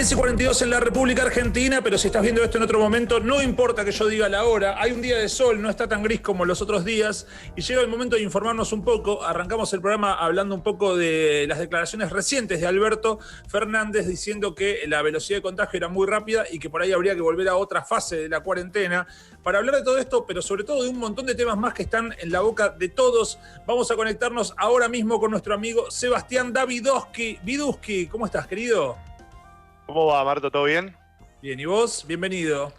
10:42 en la República Argentina, pero si estás viendo esto en otro momento, no importa que yo diga la hora, hay un día de sol, no está tan gris como los otros días, y llega el momento de informarnos un poco. Arrancamos el programa hablando un poco de las declaraciones recientes de Alberto Fernández, diciendo que la velocidad de contagio era muy rápida y que por ahí habría que volver a otra fase de la cuarentena. Para hablar de todo esto, pero sobre todo de un montón de temas más que están en la boca de todos, vamos a conectarnos ahora mismo con nuestro amigo Sebastián Davidowski. Viduski, ¿cómo estás, querido? ¿Cómo va, Marto? ¿Todo bien? Bien, ¿y vos? Bienvenido.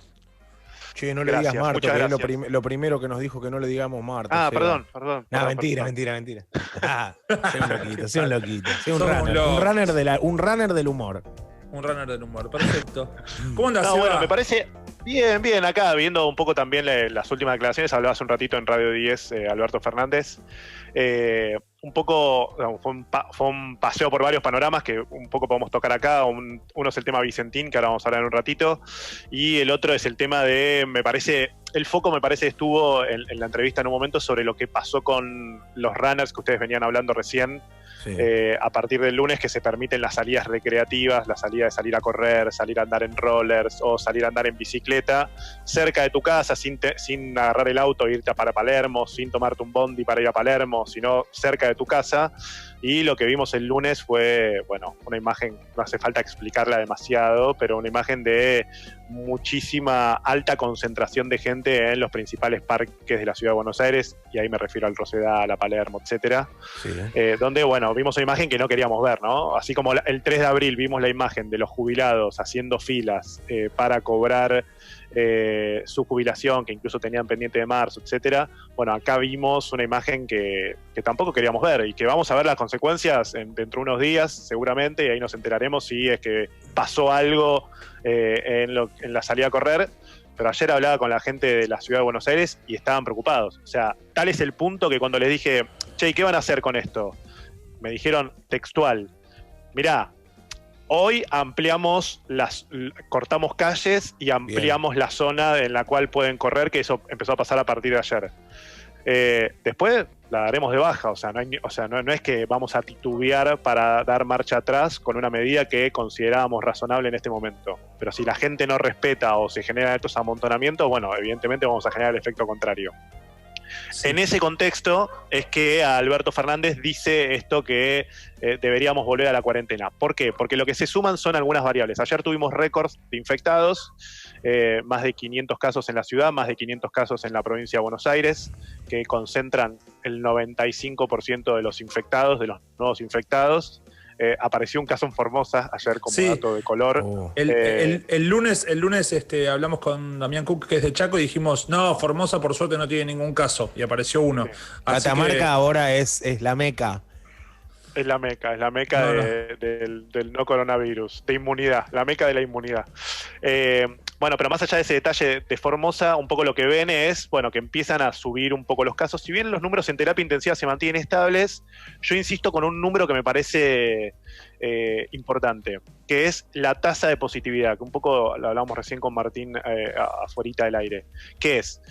Che, no le Gracias, digas Marto, que es lo primero que nos dijo que no le digamos Marto. Perdón. No, mentira. Soy un loquito. Soy un runner del humor. Un runner del humor, perfecto. ¿Cómo andás, Seba? Bueno, me parece bien acá, viendo un poco también las últimas declaraciones. Hablaba hace un ratito en Radio 10 Alberto Fernández. Un poco, fue un paseo por varios panoramas que un poco podemos tocar acá. Uno es el tema Vicentín, que ahora vamos a hablar en un ratito, y el otro es el tema de, el foco me parece estuvo en la entrevista en un momento sobre lo que pasó con los runners que ustedes venían hablando recién. Sí. A partir del lunes, que se permiten las salidas recreativas, la salida de salir a correr, salir a andar en rollers o salir a andar en bicicleta cerca de tu casa, sin agarrar el auto e irte para Palermo, sin tomarte un bondi para ir a Palermo, sino cerca de tu casa. Y lo que vimos el lunes fue, bueno, una imagen, no hace falta explicarla demasiado, pero una imagen de muchísima alta concentración de gente en los principales parques de la ciudad de Buenos Aires, y ahí me refiero al Rosedal, a Palermo, etcétera. Sí. Donde, bueno, vimos una imagen que no queríamos ver, ¿no? Así como el 3 de abril vimos la imagen de los jubilados haciendo filas para cobrar su jubilación, que incluso tenían pendiente de marzo, etcétera. Bueno, acá vimos una imagen que tampoco queríamos ver y que vamos a ver las consecuencias dentro de unos días, seguramente, y ahí nos enteraremos si es que pasó algo en la salida a correr. Pero ayer hablaba con la gente de la ciudad de Buenos Aires y estaban preocupados. O sea, tal es el punto que cuando les dije, che, ¿qué van a hacer con esto? Me dijeron textual, mirá, hoy cortamos calles y ampliamos la zona en la cual pueden correr, que eso empezó a pasar a partir de ayer. Después la daremos de baja, no es que vamos a titubear para dar marcha atrás con una medida que considerábamos razonable en este momento. Pero si la gente no respeta o se generan estos amontonamientos, bueno, evidentemente vamos a generar el efecto contrario. Sí. En ese contexto es que Alberto Fernández dice esto que deberíamos volver a la cuarentena. ¿Por qué? Porque lo que se suman son algunas variables. Ayer tuvimos récords de infectados, más de 500 casos en la ciudad, más de 500 casos en la provincia de Buenos Aires, que concentran el 95% de los infectados, de los nuevos infectados. Apareció un caso en Formosa ayer como dato de color. El lunes hablamos con Damián Cook, que es de Chaco, y dijimos, no, Formosa por suerte no tiene ningún caso, y apareció uno. Sí. Catamarca ahora es la meca. Es la meca del no coronavirus, de inmunidad, la meca de la inmunidad. Bueno, pero más allá de ese detalle de Formosa, un poco lo que ven es, bueno, que empiezan a subir un poco los casos. Si bien los números en terapia intensiva se mantienen estables, yo insisto con un número que me parece importante, que es la tasa de positividad, que un poco lo hablábamos recién con Martín afuerita del aire, que es,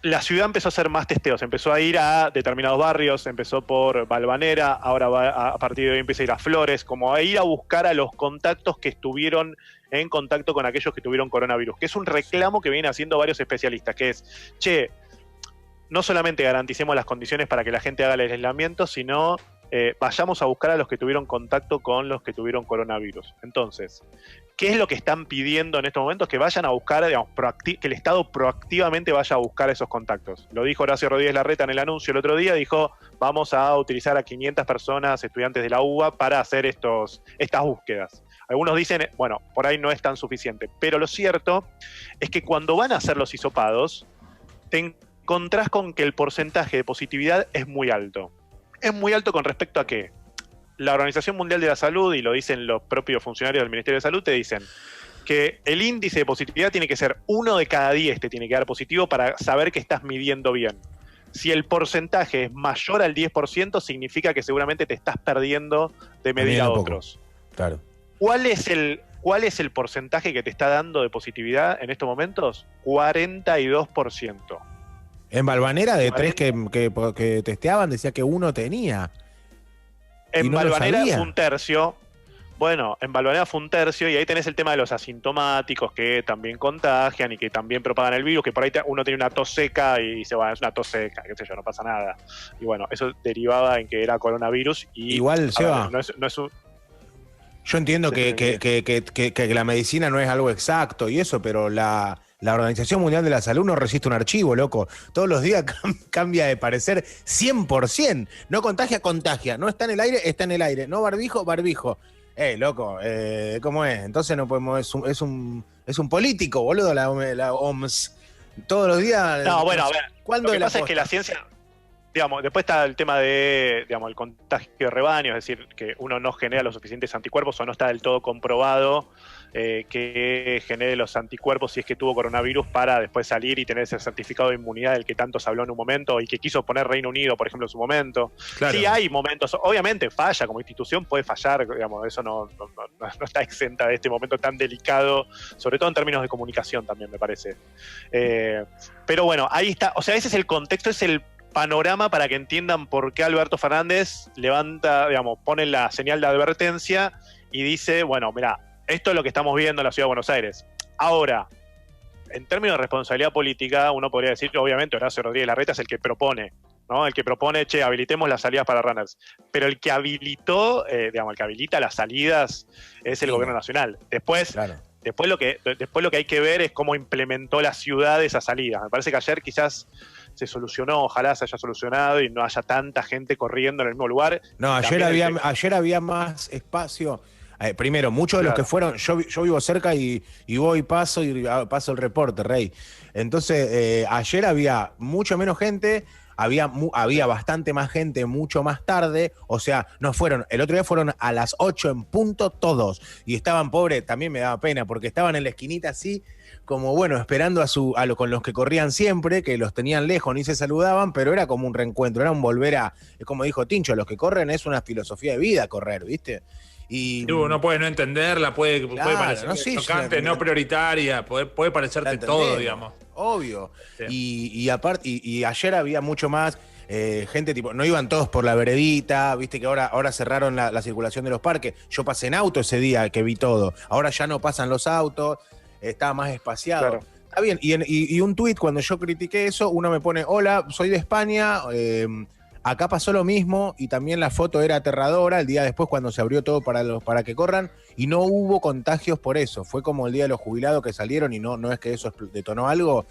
la ciudad empezó a hacer más testeos, empezó a ir a determinados barrios, empezó por Valvanera, ahora a partir de hoy empieza a ir a Flores, como a ir a buscar a los contactos que estuvieron en contacto con aquellos que tuvieron coronavirus, que es un reclamo que vienen haciendo varios especialistas, que es, che, no solamente garanticemos las condiciones para que la gente haga el aislamiento, sino vayamos a buscar a los que tuvieron contacto con los que tuvieron coronavirus. Entonces, ¿qué es lo que están pidiendo en estos momentos? Que vayan a buscar, digamos, que el Estado proactivamente vaya a buscar esos contactos. Lo dijo Horacio Rodríguez Larreta en el anuncio el otro día, dijo, vamos a utilizar a 500 personas, estudiantes de la UBA, para hacer estas búsquedas. Algunos dicen, bueno, por ahí no es tan suficiente, pero lo cierto es que cuando van a hacer los hisopados, te encontrás con que el porcentaje de positividad es muy alto. Es muy alto con respecto a qué. La Organización Mundial de la Salud, y lo dicen los propios funcionarios del Ministerio de Salud, te dicen que el índice de positividad tiene que ser 1 de cada 10 te tiene que dar positivo para saber que estás midiendo bien. Si el porcentaje es mayor al 10%, significa que seguramente te estás perdiendo de medir a otros. Claro. ¿Cuál es el porcentaje que te está dando de positividad en estos momentos? 42%. En Valvanera, de 3 que testeaban, decía que 1 tenía. En Valvanera es un tercio. Bueno, en Balvanera fue 1/3 y ahí tenés el tema de los asintomáticos que también contagian y que también propagan el virus, que por ahí uno tiene una tos seca y dice, bueno, es una tos seca, qué sé yo, no pasa nada. Y bueno, eso derivaba en que era coronavirus y... Igual, Seba, no es un... yo entiendo que la medicina no es algo exacto y eso, pero la Organización Mundial de la Salud no resiste un archivo, loco. Todos los días cambia de parecer 100%. No contagia, contagia. No está en el aire, está en el aire. No barbijo, barbijo. Loco, ¿cómo es? Entonces no podemos, es un político, boludo, la OMS. Todos los días. No, bueno, a ver. ¿Cuándo lo que pasa es que la ciencia, digamos, después está el tema de, digamos, el contagio de rebaño, es decir, que uno no genera los suficientes anticuerpos o no está del todo comprobado que genere los anticuerpos si es que tuvo coronavirus para después salir y tener ese certificado de inmunidad del que tanto se habló en un momento y que quiso poner Reino Unido, por ejemplo, en su momento. Claro. Sí hay momentos, obviamente falla, como institución puede fallar, digamos, eso no está exenta de este momento tan delicado, sobre todo en términos de comunicación también, me parece. Pero bueno, ahí está, o sea, ese es el contexto, es el panorama para que entiendan por qué Alberto Fernández levanta, digamos, pone la señal de advertencia y dice, bueno, mirá, esto es lo que estamos viendo en la Ciudad de Buenos Aires. Ahora, en términos de responsabilidad política, uno podría decir que obviamente Horacio Rodríguez Larreta es el que propone, ¿no? El que propone, habilitemos las salidas para runners. Pero el que habilitó, digamos, el que habilita las salidas es el gobierno nacional. Después, claro. Después lo que hay que ver es cómo implementó la ciudad esas salidas. Me parece que ayer quizás se solucionó, ojalá se haya solucionado y no haya tanta gente corriendo en el mismo lugar. No, ayer había más espacio. Primero, muchos de los que fueron, yo vivo cerca y voy y paso el reporte, Rey. Entonces, ayer había mucho menos gente, había bastante más gente mucho más tarde, o sea, el otro día fueron a las 8 en punto todos, y estaban pobres, también me daba pena, porque estaban en la esquinita así, como bueno, esperando con los que corrían siempre, que los tenían lejos, ni se saludaban, pero era como un reencuentro, era un volver como dijo Tincho, los que corren es una filosofía de vida correr, ¿viste? Y uno puede no entenderla, puede parecer tocante, no prioritaria, puede parecerte todo, digamos. Obvio. Sí. Y aparte, y ayer había mucho más gente, tipo, no iban todos por la veredita, viste que ahora cerraron la circulación de los parques. Yo pasé en auto ese día que vi todo. Ahora ya no pasan los autos, estaba más espaciado. Claro. Está bien. Y un tuit, cuando yo critiqué eso, uno me pone, hola, soy de España, acá pasó lo mismo y también la foto era aterradora el día después cuando se abrió todo para que corran y no hubo contagios por eso. Fue como el día de los jubilados que salieron y no es que eso detonó algo,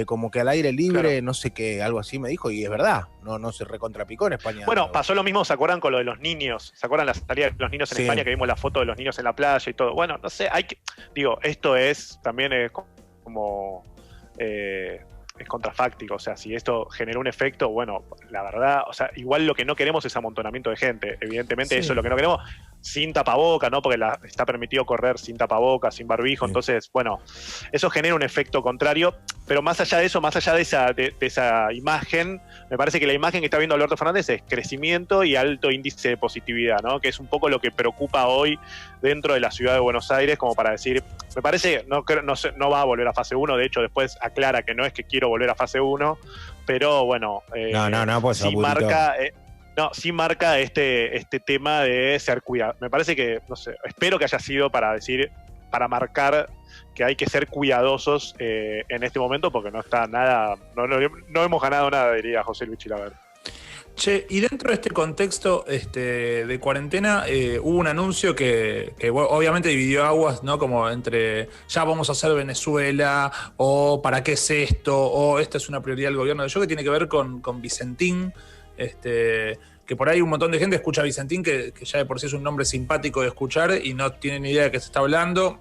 como que al aire libre, claro. No sé qué, algo así me dijo y es verdad, no se recontrapicó en España. Bueno, pasó lo mismo, ¿se acuerdan con lo de los niños? ¿Se acuerdan la salida de los niños en España que vimos la foto de los niños en la playa y todo? Bueno, no sé, esto también es como... es contrafáctico, o sea, si esto generó un efecto, bueno, la verdad, o sea, igual lo que no queremos es amontonamiento de gente, evidentemente eso es lo que no queremos, sin tapaboca, ¿no? Porque está permitido correr sin tapaboca, sin barbijo, entonces, bueno, eso genera un efecto contrario, pero más allá de eso, más allá de esa imagen, me parece que la imagen que está viendo Alberto Fernández es crecimiento y alto índice de positividad, ¿no? Que es un poco lo que preocupa hoy dentro de la ciudad de Buenos Aires, como para decir, me parece, no va a volver a fase 1, de hecho después aclara que no es que quiero volver a fase 1, pero bueno, pues sí marca este tema de ser cuidado. Me parece que, no sé, espero que haya sido para marcar que hay que ser cuidadosos en este momento porque no está nada, no hemos ganado nada, diría José Luis Chilaver. Che, y dentro de este contexto de cuarentena hubo un anuncio que obviamente dividió aguas, ¿no? Como entre ya vamos a hacer Venezuela, o para qué es esto, o esta es una prioridad del gobierno. Yo que tiene que ver con Vicentín, que por ahí un montón de gente escucha a Vicentín, que ya de por sí es un nombre simpático de escuchar y no tiene ni idea de qué se está hablando.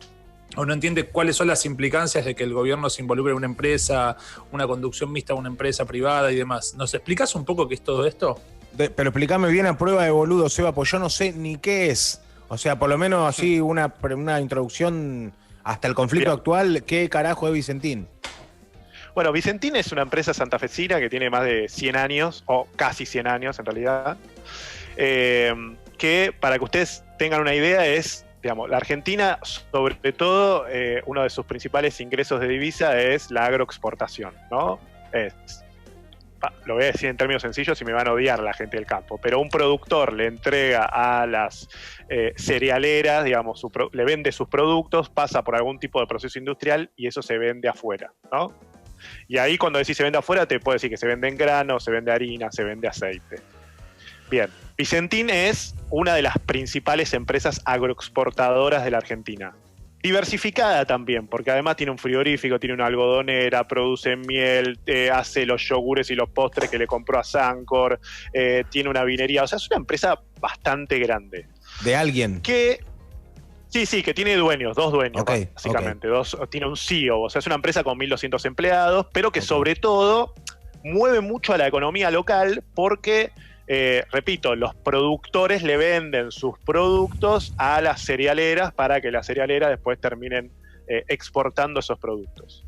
O no entiende cuáles son las implicancias de que el gobierno se involucre en una empresa, una conducción mixta a una empresa privada y demás. ¿Nos explicás un poco qué es todo esto? Pero explícame bien a prueba de boludo, Seba, pues yo no sé ni qué es. O sea, por lo menos así una introducción hasta el conflicto actual. ¿Qué carajo es Vicentín? Bueno, Vicentín es una empresa santafesina que tiene más de 100 años, o casi 100 años en realidad, que para que ustedes tengan una idea digamos, la Argentina, sobre todo, uno de sus principales ingresos de divisa es la agroexportación, ¿no? Es lo voy a decir en términos sencillos y me van a odiar la gente del campo, pero un productor le entrega a las cerealeras, digamos, le vende sus productos, pasa por algún tipo de proceso industrial y eso se vende afuera, ¿no? Y ahí cuando decís se vende afuera, te puedo decir que se vende en grano, se vende harina, se vende aceite. Bien, Vicentín es una de las principales empresas agroexportadoras de la Argentina. Diversificada también, porque además tiene un frigorífico, tiene una algodonera, produce miel, hace los yogures y los postres que le compró a Sancor, tiene una vinería, o sea, es una empresa bastante grande. ¿De alguien? Sí, que tiene dueños, 2 dueños, básicamente. Tiene un CEO, o sea, es una empresa con 1.200 empleados, pero que sobre todo mueve mucho a la economía local porque... repito, los productores le venden sus productos a las cerealeras para que las cerealeras después terminen exportando esos productos.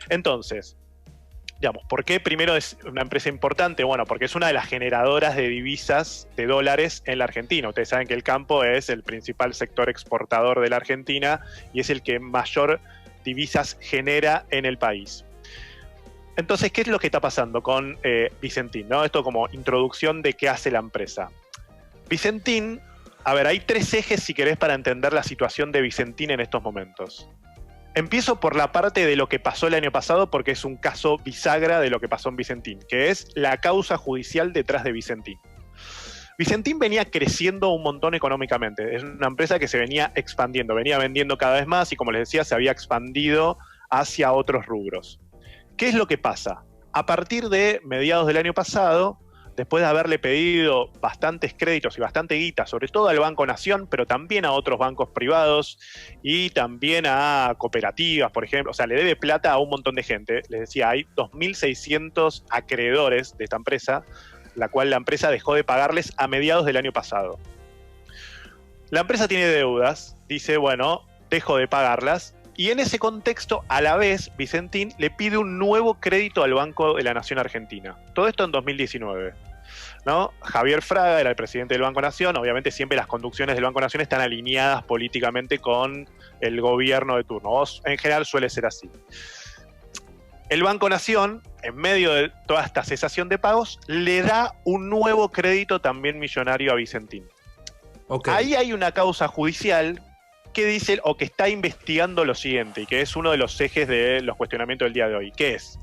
Entonces, digamos, ¿por qué primero es una empresa importante? Bueno, porque es una de las generadoras de divisas, de dólares en la Argentina. Ustedes saben que el campo es el principal sector exportador de la Argentina y es el que mayor divisas genera en el país. Entonces, ¿qué es lo que está pasando con Vicentín, ¿no? Esto como introducción de qué hace la empresa. Vicentín, a ver, hay 3 ejes, si querés, para entender la situación de Vicentín en estos momentos. Empiezo por la parte de lo que pasó el año pasado, porque es un caso bisagra de lo que pasó en Vicentín, que es la causa judicial detrás de Vicentín. Vicentín venía creciendo un montón económicamente. Es una empresa que se venía expandiendo, venía vendiendo cada vez más y, como les decía, se había expandido hacia otros rubros. ¿Qué es lo que pasa? A partir de mediados del año pasado, después de haberle pedido bastantes créditos y bastante guita, sobre todo al Banco Nación, pero también a otros bancos privados y también a cooperativas, por ejemplo, o sea, le debe plata a un montón de gente. Les decía, hay 2.600 acreedores de esta empresa, la cual la empresa dejó de pagarles a mediados del año pasado. La empresa tiene deudas, dice, bueno, dejo de pagarlas. Y en ese contexto, a la vez, Vicentín le pide un nuevo crédito al Banco de la Nación Argentina. Todo esto en 2019. ¿No? Javier Fraga era el presidente del Banco Nación. Obviamente siempre las conducciones del Banco Nación están alineadas políticamente con el gobierno de turno. En general suele ser así. El Banco Nación, en medio de toda esta cesación de pagos, le da un nuevo crédito también millonario a Vicentín. Ahí hay una causa judicial que dice o que está investigando lo siguiente, y que es uno de los ejes de los cuestionamientos del día de hoy, que es,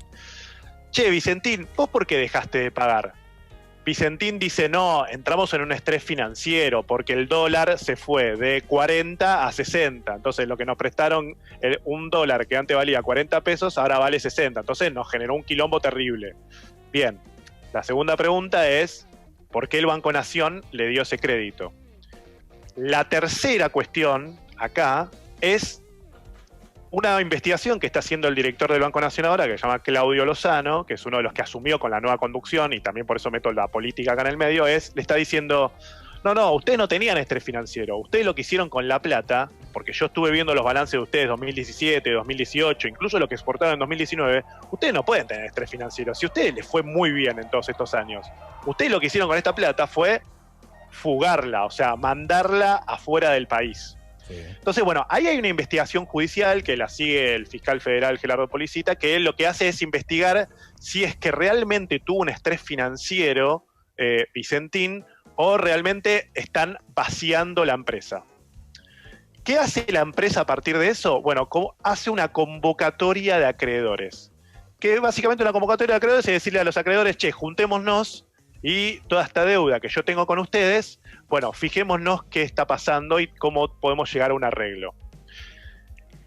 che, Vicentín, ¿vos por qué dejaste de pagar? Vicentín dice, no, entramos en un estrés financiero porque el dólar se fue de 40 a 60, entonces lo que nos prestaron, un dólar que antes valía 40 pesos, ahora vale 60, entonces nos generó un quilombo terrible. Bien, la segunda pregunta es, ¿por qué el Banco Nación le dio ese crédito? La tercera cuestión acá es una investigación que está haciendo el director del Banco Nación ahora, que se llama Claudio Lozano, que es uno de los que asumió con la nueva conducción, y también por eso meto la política acá en el medio, le está diciendo, no, ustedes no tenían estrés financiero, ustedes lo que hicieron con la plata, porque yo estuve viendo los balances de ustedes 2017, 2018, incluso lo que exportaron en 2019, ustedes no pueden tener estrés financiero, si a ustedes les fue muy bien en todos estos años, ustedes lo que hicieron con esta plata fue fugarla, o sea, mandarla afuera del país. Sí. Entonces, bueno, ahí hay una investigación judicial que la sigue el fiscal federal Gerardo Policita, que lo que hace es investigar si es que realmente tuvo un estrés financiero Vicentín o realmente están vaciando la empresa. ¿Qué hace la empresa a partir de eso? Bueno, hace una convocatoria de acreedores. Que básicamente una convocatoria de acreedores es decirle a los acreedores, che, juntémonos y toda esta deuda que yo tengo con ustedes, bueno, fijémonos qué está pasando y cómo podemos llegar a un arreglo.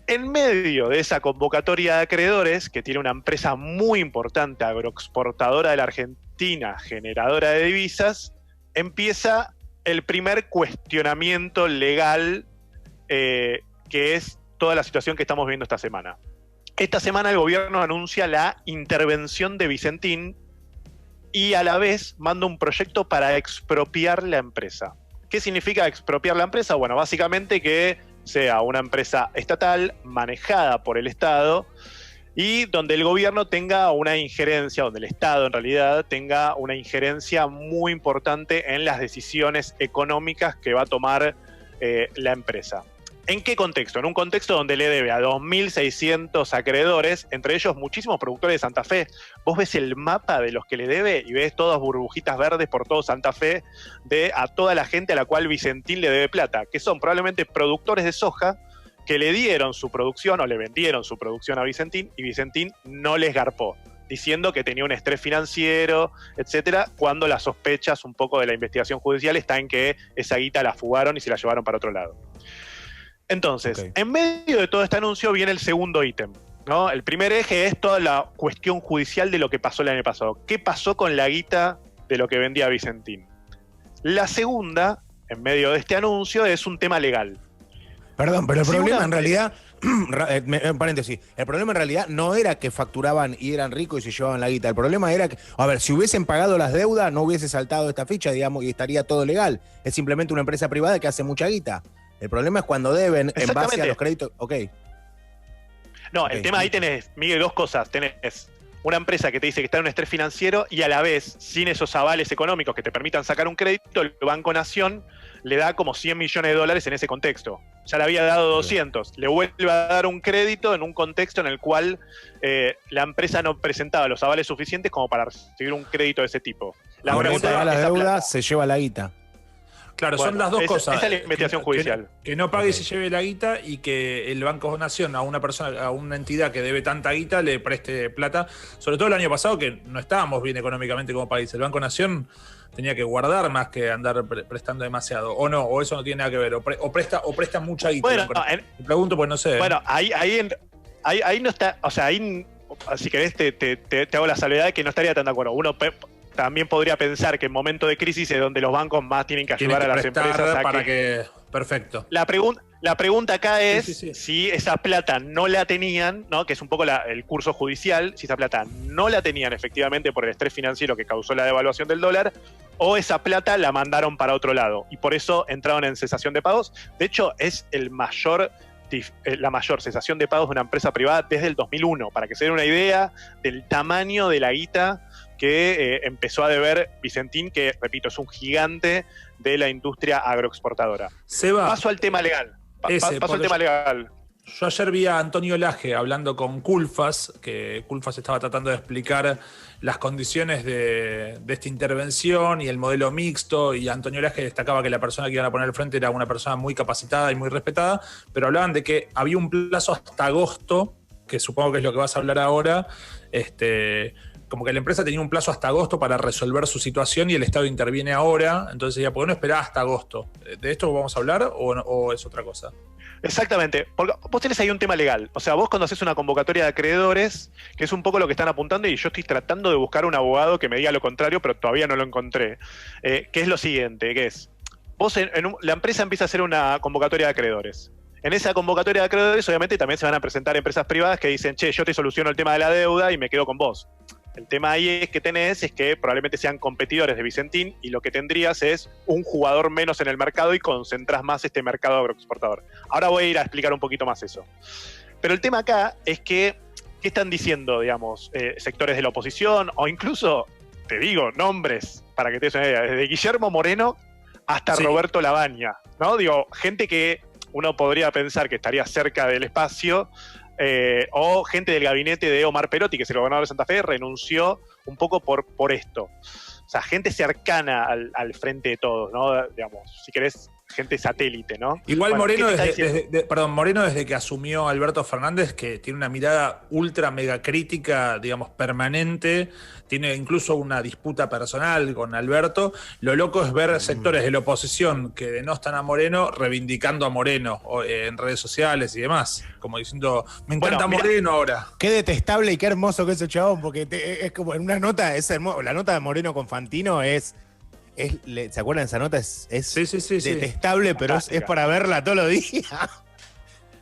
En medio de esa convocatoria de acreedores, que tiene una empresa muy importante, agroexportadora de la Argentina, generadora de divisas, empieza el primer cuestionamiento legal, que es toda la situación que estamos viendo esta semana. Esta semana el gobierno anuncia la intervención de Vicentín y a la vez manda un proyecto para expropiar la empresa. ¿Qué significa expropiar la empresa? Bueno, básicamente que sea una empresa estatal manejada por el Estado y donde el gobierno tenga una injerencia, donde el Estado en realidad tenga una injerencia muy importante en las decisiones económicas que va a tomar la empresa. ¿En qué contexto? En un contexto donde le debe a 2.600 acreedores, entre ellos muchísimos productores de Santa Fe. Vos ves el mapa de los que le debe y ves todas burbujitas verdes por todo Santa Fe a toda la gente a la cual Vicentín le debe plata, que son probablemente productores de soja que le dieron su producción o le vendieron su producción a Vicentín y Vicentín no les garpó, diciendo que tenía un estrés financiero, etcétera, cuando las sospechas un poco de la investigación judicial está en que esa guita la fugaron y se la llevaron para otro lado. Entonces, en medio de todo este anuncio viene el segundo ítem, ¿no? El primer eje es toda la cuestión judicial de lo que pasó el año pasado. ¿Qué pasó con la guita de lo que vendía Vicentín? La segunda, en medio de este anuncio, es un tema legal. Perdón, pero el problema en realidad, paréntesis, el problema en realidad no era que facturaban y eran ricos y se llevaban la guita. El problema era que, a ver, si hubiesen pagado las deudas, no hubiese saltado esta ficha, digamos, y estaría todo legal. Es simplemente una empresa privada que hace mucha guita. El problema es cuando deben en base a los créditos. No, el tema ahí tenés, Miguel, dos cosas. Tenés una empresa que te dice que está en un estrés financiero y a la vez, sin esos avales económicos que te permitan sacar un crédito, el Banco Nación le da como $100 millones en ese contexto. Ya le había dado 200. Le vuelve a dar un crédito en un contexto en el cual la empresa no presentaba los avales suficientes como para recibir un crédito de ese tipo. Ahora que paga la deuda, se lleva la guita. Claro, bueno, son las dos cosas. Esa es la investigación judicial. Que no pague y se lleve la guita y que el Banco Nación a una persona, a una entidad que debe tanta guita le preste plata. Sobre todo el año pasado que no estábamos bien económicamente como país. El Banco Nación tenía que guardar más que andar prestando demasiado. O no, o eso no tiene nada que ver. O presta mucha guita. Bueno, te pregunto, pues no sé. Bueno, ahí no está, o sea, ahí, si querés te hago la salvedad de que no estaría tan de acuerdo. Uno también podría pensar que en momento de crisis es donde los bancos más tienen que ayudar a las empresas para que... Perfecto. La pregunta acá es si esa plata no la tenían, ¿no? Que es un poco el curso judicial, si esa plata no la tenían efectivamente por el estrés financiero que causó la devaluación del dólar, o esa plata la mandaron para otro lado y por eso entraron en cesación de pagos. De hecho, es la mayor cesación de pagos de una empresa privada desde el 2001, para que se den una idea del tamaño de la guita que empezó a deber Vicentín, que, repito, es un gigante de la industria agroexportadora. Paso al tema legal. Paso al tema legal. Yo ayer vi a Antonio Laje hablando con Culfas, que Culfas estaba tratando de explicar las condiciones de esta intervención y el modelo mixto, y Antonio Laje destacaba que la persona que iban a poner al frente era una persona muy capacitada y muy respetada, pero hablaban de que había un plazo hasta agosto, que supongo que es lo que vas a hablar ahora, como que la empresa tenía un plazo hasta agosto para resolver su situación y el Estado interviene ahora, entonces ya, ¿por qué no esperar hasta agosto? ¿De esto vamos a hablar o es otra cosa? Exactamente, porque vos tenés ahí un tema legal. O sea, vos cuando haces una convocatoria de acreedores, que es un poco lo que están apuntando, y yo estoy tratando de buscar un abogado que me diga lo contrario, pero todavía no lo encontré, que es lo siguiente, que es, vos la empresa empieza a hacer una convocatoria de acreedores. En esa convocatoria de acreedores, obviamente, también se van a presentar empresas privadas que dicen, che, yo te soluciono el tema de la deuda y me quedo con vos. El tema ahí es que probablemente sean competidores de Vicentín y lo que tendrías es un jugador menos en el mercado y concentrás más este mercado agroexportador. Ahora voy a ir a explicar un poquito más eso. Pero el tema acá es que, ¿qué están diciendo, digamos, sectores de la oposición o incluso, te digo, nombres, para que te des una idea, desde Guillermo Moreno hasta Roberto Labaña, ¿no? Digo, gente que uno podría pensar que estaría cerca del espacio, o gente del gabinete de Omar Perotti, que es el gobernador de Santa Fe, renunció un poco por esto. O sea, gente cercana al frente de todos, ¿no? Digamos, si querés, gente satélite, ¿no? Igual bueno, Moreno desde que asumió Alberto Fernández, que tiene una mirada ultra mega crítica, digamos, permanente, tiene incluso una disputa personal con Alberto. Lo loco es ver sectores de la oposición que denostan a Moreno reivindicando a Moreno en redes sociales y demás, como diciendo, me encanta Moreno ahora. Qué detestable y qué hermoso que es ese chabón, porque es como en una nota, es hermoso, la nota de Moreno con Fantino ¿se acuerdan de esa nota? Es detestable, pero es para verla todos los días.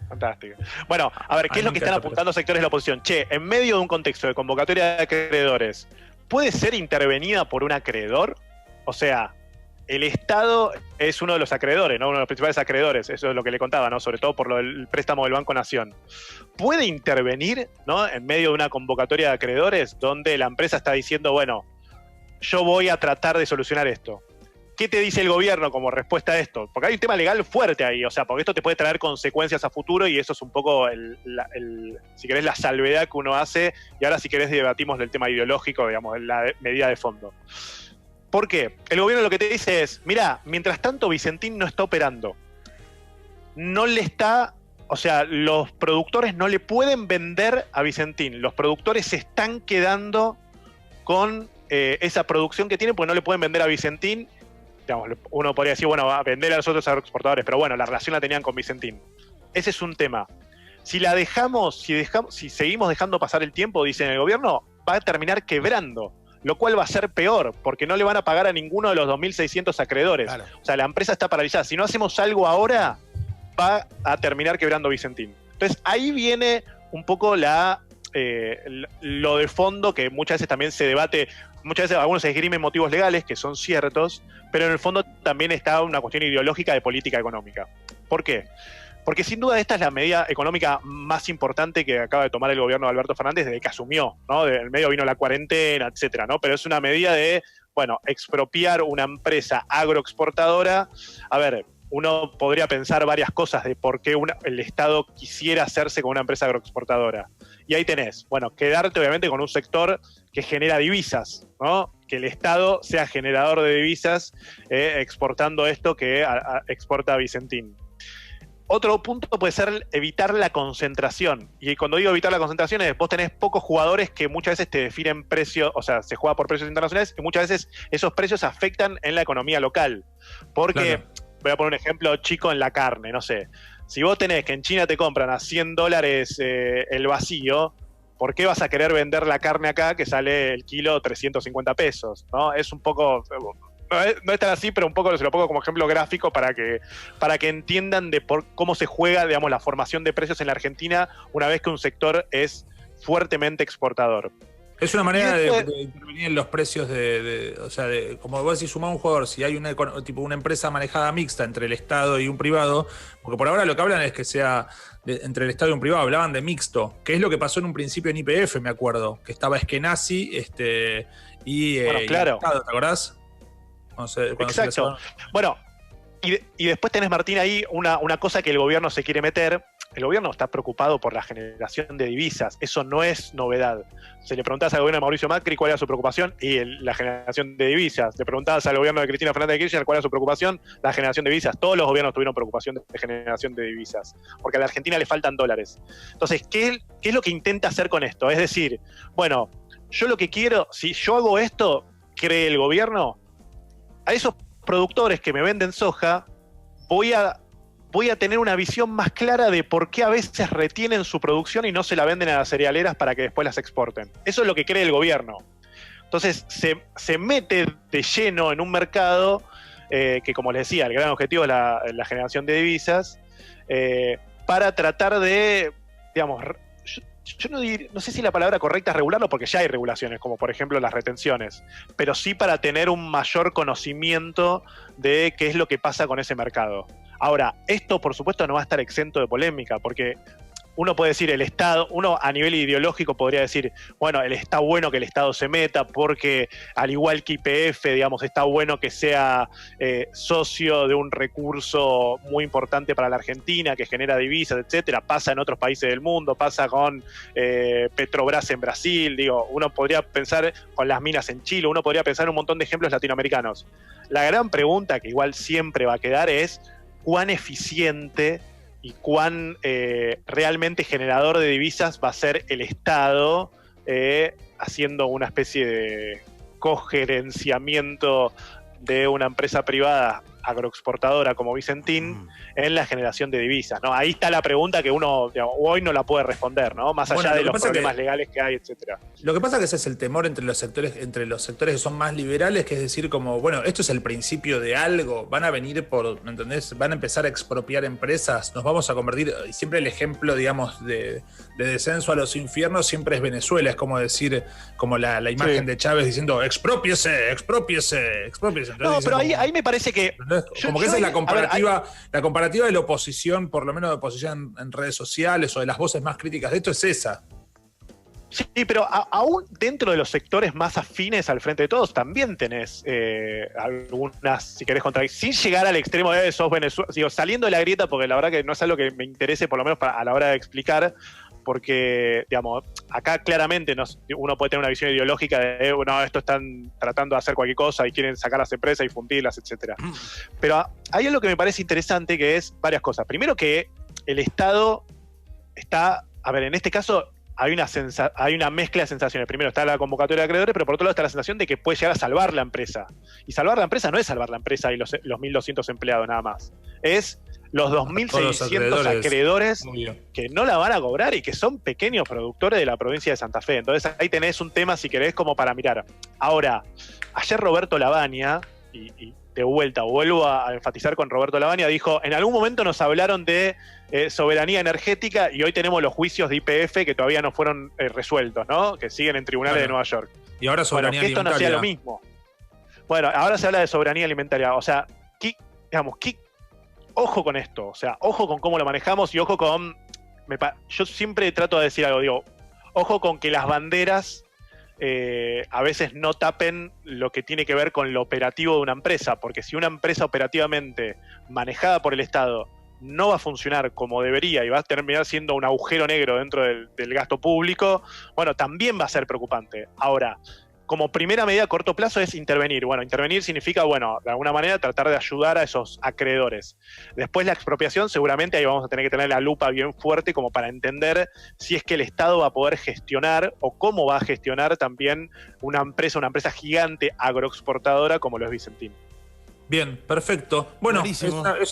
Fantástico. Bueno, a ver, ¿qué es lo que están apuntando sectores de la oposición? Che, en medio de un contexto de convocatoria de acreedores, ¿puede ser intervenida por un acreedor? O sea, el Estado es uno de los acreedores, ¿no? Uno de los principales acreedores, eso es lo que le contaba, ¿no? Sobre todo por el préstamo del Banco Nación. ¿Puede intervenir, ¿no? En medio de una convocatoria de acreedores donde la empresa está diciendo, bueno, yo voy a tratar de solucionar esto? ¿qué te dice el gobierno como respuesta a esto? Porque hay un tema legal fuerte ahí, o sea, porque esto te puede traer consecuencias a futuro y eso es un poco, si querés, la salvedad que uno hace. Y ahora, si querés, debatimos del tema ideológico, digamos, la medida de fondo. ¿Por qué? El gobierno lo que te dice es, mirá, mientras tanto Vicentín no está operando. No le está... O sea, los productores no le pueden vender a Vicentín. Los productores se están quedando con esa producción que tienen porque no le pueden vender a Vicentín. Digamos, uno podría decir, bueno, va a vender a los otros agroexportadores, pero bueno, la relación la tenían con Vicentín. Ese es un tema. Si la dejamos, si seguimos dejando pasar el tiempo, dice el gobierno, va a terminar quebrando, lo cual va a ser peor, porque no le van a pagar a ninguno de los 2.600 acreedores. Claro. O sea, la empresa está paralizada. Si no hacemos algo ahora, va a terminar quebrando Vicentín. Entonces, ahí viene un poco lo de fondo, que muchas veces también se debate, muchas veces algunos se esgrimen motivos legales, que son ciertos, pero en el fondo también está una cuestión ideológica de política económica. ¿Por qué? Porque sin duda esta es la medida económica más importante que acaba de tomar el gobierno de Alberto Fernández desde que asumió, ¿no? En medio vino la cuarentena, etcétera, ¿no? Pero es una medida de, bueno, expropiar una empresa agroexportadora. A ver, uno podría pensar varias cosas de por qué el Estado quisiera hacerse con una empresa agroexportadora. Y ahí tenés, bueno, quedarte obviamente con un sector que genera divisas, ¿no? Que el Estado sea generador de divisas exportando esto que exporta Vicentín. Otro punto puede ser evitar la concentración. Y cuando digo evitar la concentración es vos tenés pocos jugadores que muchas veces te definen precios, o sea, se juega por precios internacionales y muchas veces esos precios afectan en la economía local. Porque... Claro. Voy a poner un ejemplo chico en la carne, no sé. Si vos tenés que en China te compran a $100 el vacío, ¿por qué vas a querer vender la carne acá que sale el kilo 350 pesos? ¿No? Es un poco... No es tan así, pero un poco se lo pongo como ejemplo gráfico para que entiendan cómo se juega, digamos, la formación de precios en la Argentina una vez que un sector es fuertemente exportador. Es una manera de intervenir en los precios o sea, como vos decís, sumar un jugador, si hay una empresa manejada mixta entre el Estado y un privado, porque por ahora lo que hablan es que sea entre el Estado y un privado, hablaban de mixto, que es lo que pasó en un principio en YPF, me acuerdo, que estaba Eskenazi y bueno, claro. el Estado, ¿te acordás? No sé, exacto. Bueno, y después tenés, Martín, ahí una cosa que el gobierno se quiere meter. El gobierno está preocupado por la generación de divisas, eso no es novedad. Si le preguntabas al gobierno de Mauricio Macri cuál era su preocupación, y la generación de divisas. Le preguntabas al gobierno de Cristina Fernández de Kirchner cuál era su preocupación, la generación de divisas. Todos los gobiernos tuvieron preocupación de generación de divisas, porque a la Argentina le faltan dólares. Entonces, ¿qué es lo que intenta hacer con esto? Es decir, bueno, yo lo que quiero, si yo hago esto, cree el gobierno, a esos productores que me venden soja, voy a tener una visión más clara de por qué a veces retienen su producción y no se la venden a las cerealeras para que después las exporten. Eso es lo que cree el gobierno. Entonces se mete de lleno en un mercado que, como les decía, el gran objetivo es la generación de divisas, para tratar de, digamos, yo no sé si la palabra correcta es regularlo, porque ya hay regulaciones, como por ejemplo las retenciones, pero sí para tener un mayor conocimiento de qué es lo que pasa con ese mercado. Ahora, esto por supuesto no va a estar exento de polémica, porque uno puede decir el Estado, uno a nivel ideológico podría decir, bueno, está bueno que el Estado se meta porque al igual que YPF, digamos, está bueno que sea socio de un recurso muy importante para la Argentina, que genera divisas, etcétera. Pasa en otros países del mundo, pasa con Petrobras en Brasil, digo, uno podría pensar con las minas en Chile, uno podría pensar en un montón de ejemplos latinoamericanos. La gran pregunta que igual siempre va a quedar es cuán eficiente y cuán realmente generador de divisas va a ser el Estado haciendo una especie de cogerenciamiento de una empresa privada agroexportadora como Vicentín en la generación de divisas, ¿no? Ahí está la pregunta que uno, digamos, hoy no la puede responder, ¿no? Más allá de los problemas legales que hay, etcétera. Lo que pasa es que ese es el temor entre los sectores que son más liberales, que es decir, como, bueno, esto es el principio de algo, van a venir ¿me entendés? Van a empezar a expropiar empresas, nos vamos a convertir, y siempre el ejemplo, digamos, de descenso a los infiernos siempre es Venezuela, es como decir, como la imagen de Chávez diciendo, exprópiese. Entonces, no, pero ahí me parece que... Como que esa es la comparativa, la comparativa de la oposición, por lo menos de oposición en redes sociales o de las voces más críticas de esto es esa. Sí, pero aún dentro de los sectores más afines al Frente de Todos también tenés algunas, si querés, sin llegar al extremo de sos Venezuela, digo, saliendo de la grieta, porque la verdad que no es algo que me interese, por lo menos a la hora de explicar, porque, digamos, acá claramente uno puede tener una visión ideológica de, no, esto están tratando de hacer cualquier cosa y quieren sacar las empresas y fundirlas, etcétera. Pero hay algo que me parece interesante, que es varias cosas. Primero, que el Estado está, a ver, en este caso hay una mezcla de sensaciones. Primero está la convocatoria de acreedores, pero por otro lado está la sensación de que puede llegar a salvar la empresa. Y salvar la empresa no es salvar la empresa y los 1.200 empleados nada más. Es los 2.600 acreedores que no la van a cobrar y que son pequeños productores de la provincia de Santa Fe. Entonces ahí tenés un tema, si querés, como para mirar. Ahora, ayer Roberto Lavagna, y de vuelta, vuelvo a enfatizar con Roberto Lavagna, dijo, en algún momento nos hablaron de soberanía energética y hoy tenemos los juicios de YPF que todavía no fueron resueltos, ¿no? Que siguen en tribunales de Nueva York. Y ahora soberanía que esto alimentaria. No sea lo mismo. Bueno, ahora se habla de soberanía alimentaria. O sea, ojo con esto. O sea, ojo con cómo lo manejamos y ojo con... Yo siempre trato de decir algo, digo, ojo con que las banderas a veces no tapen lo que tiene que ver con lo operativo de una empresa, porque si una empresa operativamente manejada por el Estado no va a funcionar como debería y va a terminar siendo un agujero negro dentro del gasto público, bueno, también va a ser preocupante. Ahora, como primera medida a corto plazo es intervenir. Bueno, intervenir significa, bueno, de alguna manera tratar de ayudar a esos acreedores. Después la expropiación, seguramente ahí vamos a tener que tener la lupa bien fuerte como para entender si es que el Estado va a poder gestionar o cómo va a gestionar también una empresa gigante agroexportadora como lo es Vicentín. Bien, perfecto. Bueno, es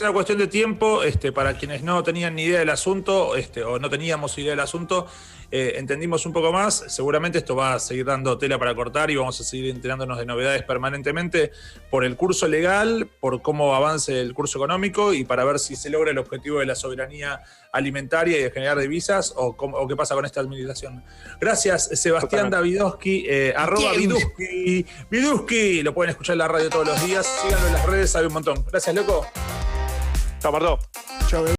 una cuestión de tiempo. Para quienes no tenían ni idea del asunto, o no teníamos idea del asunto, entendimos un poco más. Seguramente esto va a seguir dando tela para cortar y vamos a seguir enterándonos de novedades permanentemente por el curso legal, por cómo avance el curso económico y para ver si se logra el objetivo de la soberanía alimentaria y de generar divisas o qué pasa con esta administración. Gracias, Sebastián Davidowski, @Viduski. Viduski, lo pueden escuchar en la radio todos los días. Síganlo en las redes, sabe un montón. Gracias, loco. Chao, Mardo. Chao.